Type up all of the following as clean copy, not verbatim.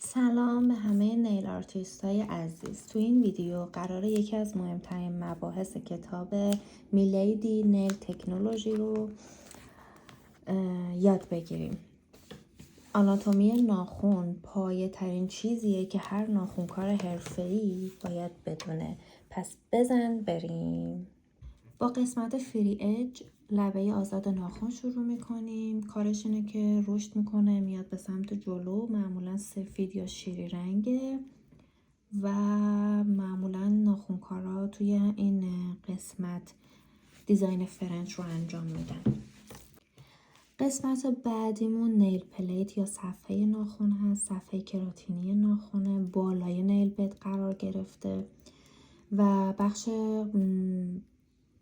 سلام به همه نیل آرتیست های عزیز. تو این ویدیو قراره یکی از مهمترین مباحث کتاب میلیدی نیل تکنولوژی رو یاد بگیریم. آناتومی ناخن پایه ترین چیزیه که هر ناخنکار حرفه‌ای باید بدونه. پس بزن بریم. با قسمت فری اج لبه آزاد ناخن شروع میکنیم. کارش اینه که رشد میکنه، میاد به سمت جلو، معمولا سفید یا شیری رنگه و معمولا ناخنکارا توی این قسمت دیزاین فرنچ رو انجام میدن. قسمت بعدیمون نیل پلیت یا صفحه ناخن هست. صفحه کراتینی ناخنه، بالای نیل بد قرار گرفته و بخش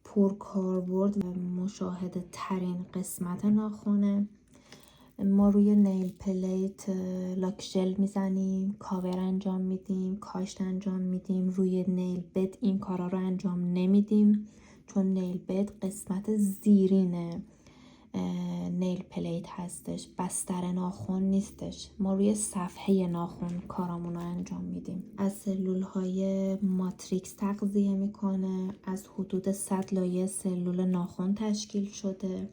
پرکاربرد و مشاهده ترین قسمت ناخنه. ما روی نیل پلیت لاک ژل میزنیم، کاور انجام میدیم، کاشت انجام میدیم. روی نیل بد این کارا رو انجام نمیدیم چون نیل بد قسمت زیرین نیل پلیت هستش، بستر ناخن نیستش. ما روی صفحه ناخن کارامون رو انجام میدیم. از سلول های ماتریکس تغذیه میکنه، از حدود 100 لایه سلول ناخن تشکیل شده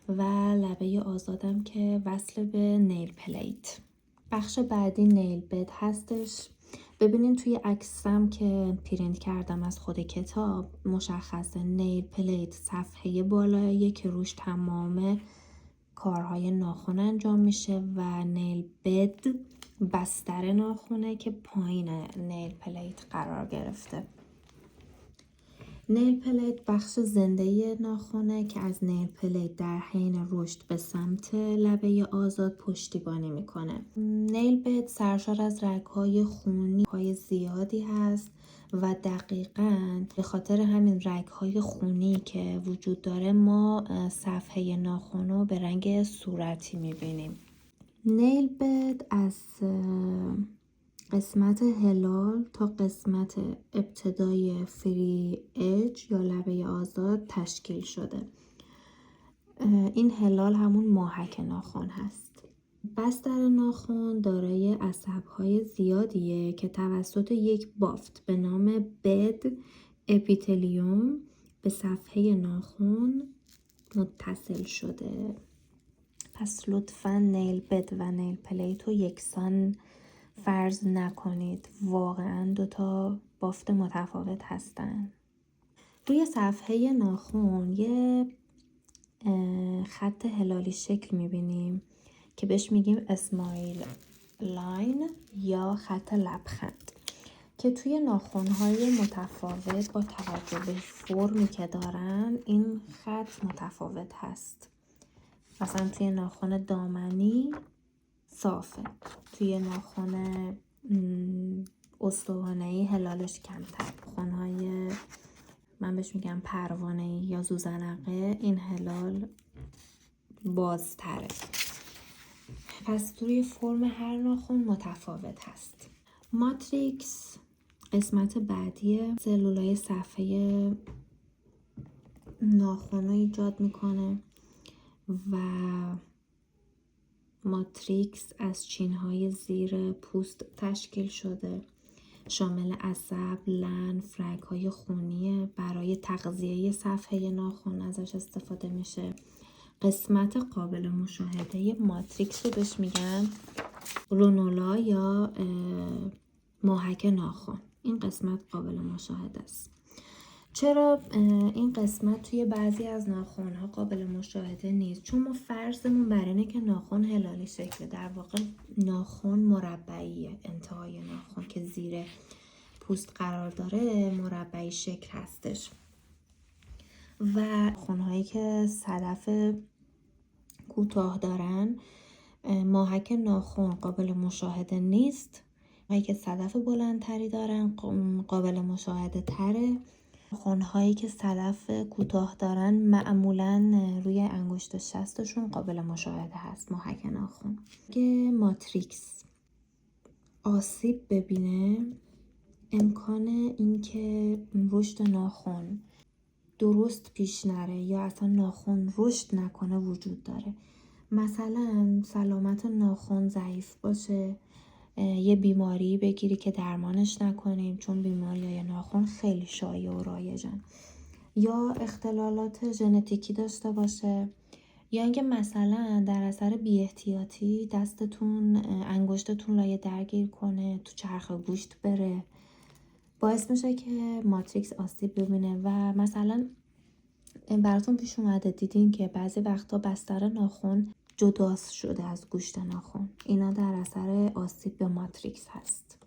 و لبه آزادم که وصل به نیل پلیت. بخش بعدی نیل بد هستش. ببینین توی عکسم که پرینت کردم از خود کتاب مشخصه نیل پلیت صفحه بالاییه که روش تمام کارهای ناخن انجام میشه و نیل بد بستر ناخنه که پایین نیل پلیت قرار گرفته. نیل پلیت بخش زنده ناخنه که از نیل پلیت در حین رشد به سمت لبه آزاد پشتیبانی میکنه. نیل بد سرشار از رگ‌های خونی های زیادی هست و دقیقاً به خاطر همین رگ‌های خونی که وجود داره ما صفحه ناخن رو به رنگ صورتی میبینیم. نیل بد از قسمت هلال تا قسمت ابتدای فری اج یا لبه آزاد تشکیل شده. این هلال همون ماهک ناخن هست. بستر ناخن دارای عصب‌های زیادیه که توسط یک بافت به نام بد اپیتلیوم به صفحه ناخن متصل شده. پس لطفاً نیل بد و نیل پلیت رو یکسان فرض نکنید، واقعاً دوتا بافت متفاوت هستن. روی صفحه ناخن یه خط هلالی شکل میبینیم که بهش میگیم اسمایل لاین یا خط لبخند که توی ناخن‌های متفاوت با توجه به فرمی که دارن این خط متفاوت هست. مثلا توی ناخن دامنی صافه، توی ناخن استوانه‌ای هلالش کمتر، ناخن‌های من بهش میگم پروانه‌ای یا زوزنقه این هلال بازتره. پس توی فرم هر ناخن متفاوت هست. ماتریکس قسمت بعدی سلولای صفحه ناخن رو ایجاد میکنه و ماتریکس از چینهای زیر پوست تشکیل شده، شامل عصب، لنف، رگ‌های خونیه. برای تغذیه صفحه ناخن ازش استفاده میشه. قسمت قابل مشاهده ماتریکس رو بهش میگن رونولا یا ماهک ناخن. این قسمت قابل مشاهده است. چرا این قسمت توی بعضی از ناخن‌ها قابل مشاهده نیست؟ چون ما فرضمون بر اینه که ناخن هلالی شکله، در واقع ناخن مربعیه. انتهای ناخن که زیر پوست قرار داره مربعی شکل هستش و ناخن‌هایی که صدف کوتاه دارن ماهک ناخن قابل مشاهده نیست. هایی که صدف بلندتری دارن قابل مشاهده تره. ناخن‌هایی که صدف کوتاه دارن معمولاً روی انگشت شستشون قابل مشاهده هست ماهک ناخن. اگه ماتریکس آسیب ببینه امکان اینکه رشد ناخن درست پیش نره یا اصلا ناخن رشد نکنه وجود داره. مثلا سلامت ناخن ضعیف باشه، یه بیماری بگیری که درمانش نکنیم، چون بیماری‌های ناخن خیلی شایع و رایجن، یا اختلالات ژنتیکی داشته باشه، یا اینکه مثلا در اثر بی‌احتیاطی دستتون انگشتتون لایه درگیر کنه، تو چرخ گوشت بره، باعث میشه که ماتریکس آسیب ببینه. و مثلا براتون پیش اومده دیدین که بعضی وقتا بستر ناخن جدا شده از گوشت ناخن، اینا در اثر آسیب به ماتریکس هست.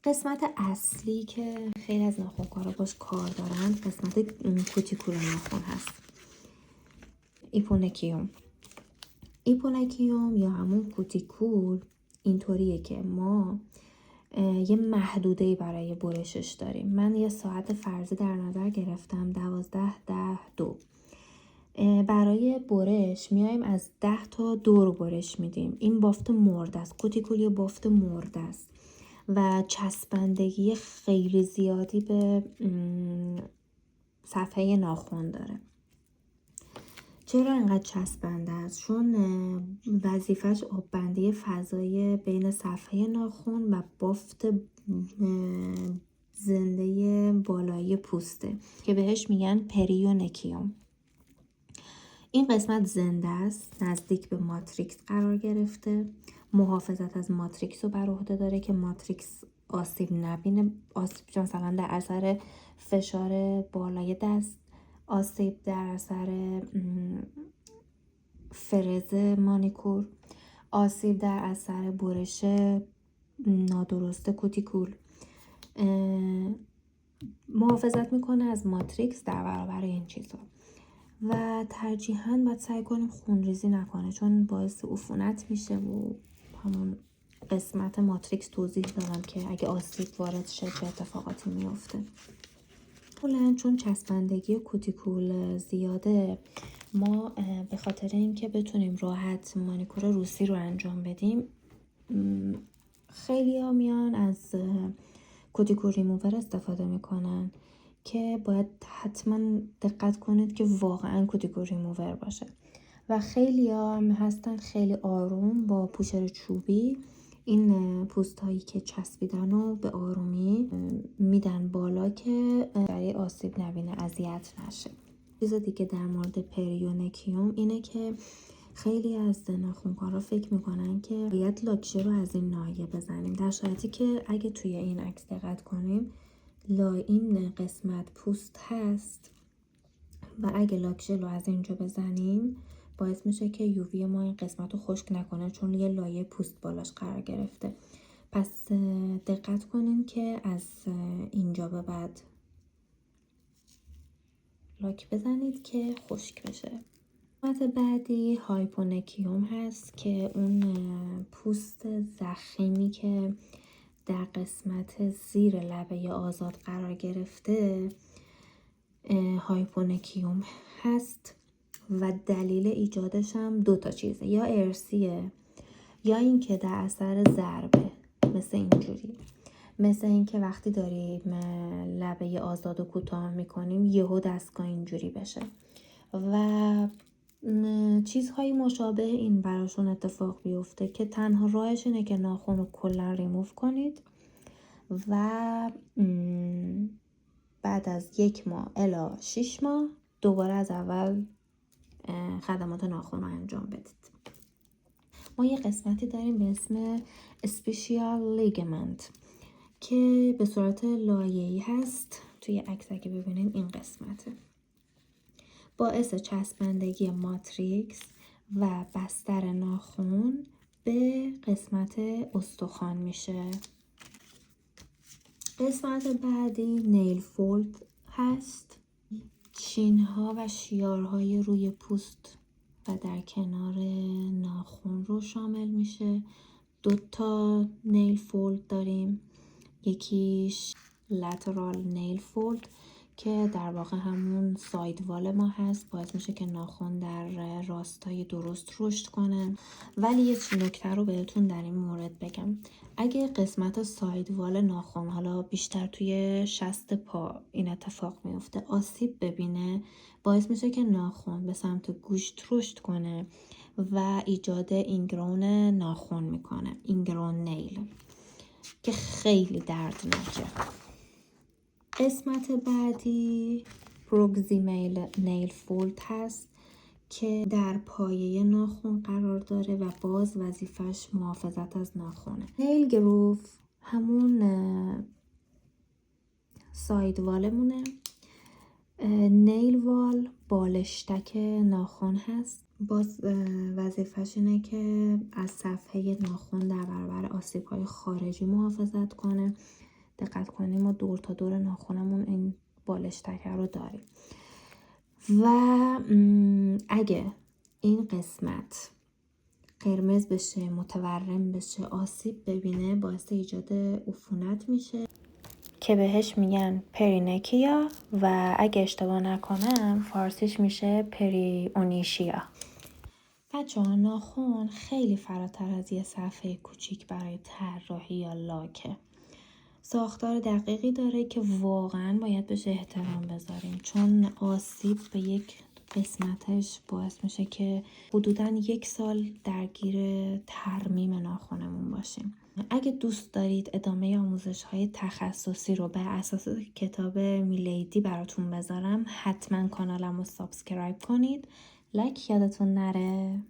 قسمت اصلی که خیلی از ناخنکارا باش کار دارن قسمت کوتیکول ناخن هست، ایپونکیوم یا همون کوتیکول اینطوریه که ما یه محدوده‌ای برای برشش داریم. من یه ساعت فرضی در نظر گرفتم 12-10-2. برای برش میایم از 10 تا 2 رو برش میدیم. این بافت مرده است، کوتیکول یه بافت مرده است و چسبندگی خیلی زیادی به صفحه ناخن داره. چرا اینقدر چسبنده است؟ چون وظیفش آببندی فضای بین صفحه ناخن و بافت زنده بالایی پوسته که بهش میگن پریونکیوم. این قسمت زنده است، نزدیک به ماتریکس قرار گرفته، محافظت از ماتریکس رو بر عهده داره که ماتریکس آسیب نبینه. آسیب مثلا در اثر فشار بالای دست، آسیب در اثر فرز مانیکور، آسیب در اثر برش نادرست کوتیکول. محافظت میکنه از ماتریکس در برابر این چیزا و ترجیحاً باید سعی کنیم خونریزی نکنه، چون باعث عفونت میشه و همون قسمت ماتریکس توضیح دادم که اگه آسیب وارد شه چه اتفاقاتی میفته. چون چسبندگی کوتیکول زیاده، ما به خاطر اینکه بتونیم راحت مانیکور روسی رو انجام بدیم، خیلی ها میان از کوتیکول ریموور استفاده میکنن که باید حتما دقت کنید که واقعا کوتیکول ریموور باشه. و خیلی ها هستن خیلی آروم با پوشر چوبی این پوست هایی که چسبیدن رو به آرومی میدن بالا که برای آسیب نبینه، اذیت نشه. چیز دیگه در مورد پریونکیوم اینه که خیلی از ناخنکارا فکر میکنن که باید لاکچه رو از این ناحیه بزنیم، در صورتی که اگه توی این عکس دقت کنیم این قسمت پوست هست و اگه لاکچه رو از اینجا بزنیم باعث میشه که یووی ما این قسمت رو خشک نکنه، چون یه لایه پوست بالاش قرار گرفته. پس دقت کنین که از اینجا به بعد لاک بزنید که خشک بشه. قسمت بعدی هایپونکیوم هست که اون پوست ضخیمی که در قسمت زیر لبه آزاد قرار گرفته هایپونکیوم هست و دلیل ایجادش هم 2 تا چیزه، یا ارثیه یا اینکه در اثر ضربه، مثل اینجوری، مثل اینکه وقتی داریم لبه آزاد و کوتاه میکنیم یهو دستگاه اینجوری بشه و چیزهای مشابه این براشون اتفاق بیفته که تنها راهش اینه که ناخن رو کلا ریموو کنید و بعد از 1 ماه الی 6 ماه دوباره از اول خدمات ناخن رو انجام بدید. ما یه قسمتی داریم به اسم اسپیشیال لیگمنت که به صورت لایه‌ای هست، توی عکس اگه ببینین این قسمته، باعث چسبندگی ماتریکس و بستر ناخن به قسمت استخوان میشه. قسمت بعدی نیل فولد هست، چین‌ها و شیارهای روی پوست و در کنار ناخن رو شامل میشه. 2 تا نیل فولد داریم، یکیش لترال نیل فولد که در واقع همون ساید وال ما هست، باعث میشه که ناخن در راستای درست رشد کنه. ولی یه نکته رو بهتون در این مورد بگم، اگه قسمت ساید وال ناخن، حالا بیشتر توی شست پا این اتفاق میفته، آسیب ببینه، باعث میشه که ناخن به سمت گوشت رشد کنه و ایجاد اینگرون ناخن میکنه، اینگرون نیل، که خیلی دردناکه. قسمت بعدی پروگزیمال نیل فولد هست که در پایه ناخن قرار داره و باز وظیفش محافظت از ناخنه. نیل گروف همون ساید والمونه. نیل وال بالشتک ناخن هست، باز وظیفش اینه که از صفحه ناخن در برابر آسیب‌های خارجی محافظت کنه. دقت کنیم ما دور تا دور ناخنمون این بالشتک رو داریم و اگه این قسمت قرمز بشه، متورم بشه، آسیب ببینه، باعث ایجاد عفونت میشه که بهش میگن پرینکیا و اگه اشتباه نکنم فارسیش میشه پریونیشیا. بچه‌ها ناخن خیلی فراتر از یه صفحه کوچیک برای طراحی یا لاکه. ساختار دقیقی داره که واقعا باید بهش احترام بذاریم، چون آسیب به یک قسمتش باعث میشه که حدوداً 1 سال درگیر ترمیم ناخنمون باشیم. اگه دوست دارید ادامه آموزش‌های تخصصی رو بر اساس کتاب میلیدی براتون بذارم، حتما کانالمو سابسکرایب کنید. لایک یادتون نره.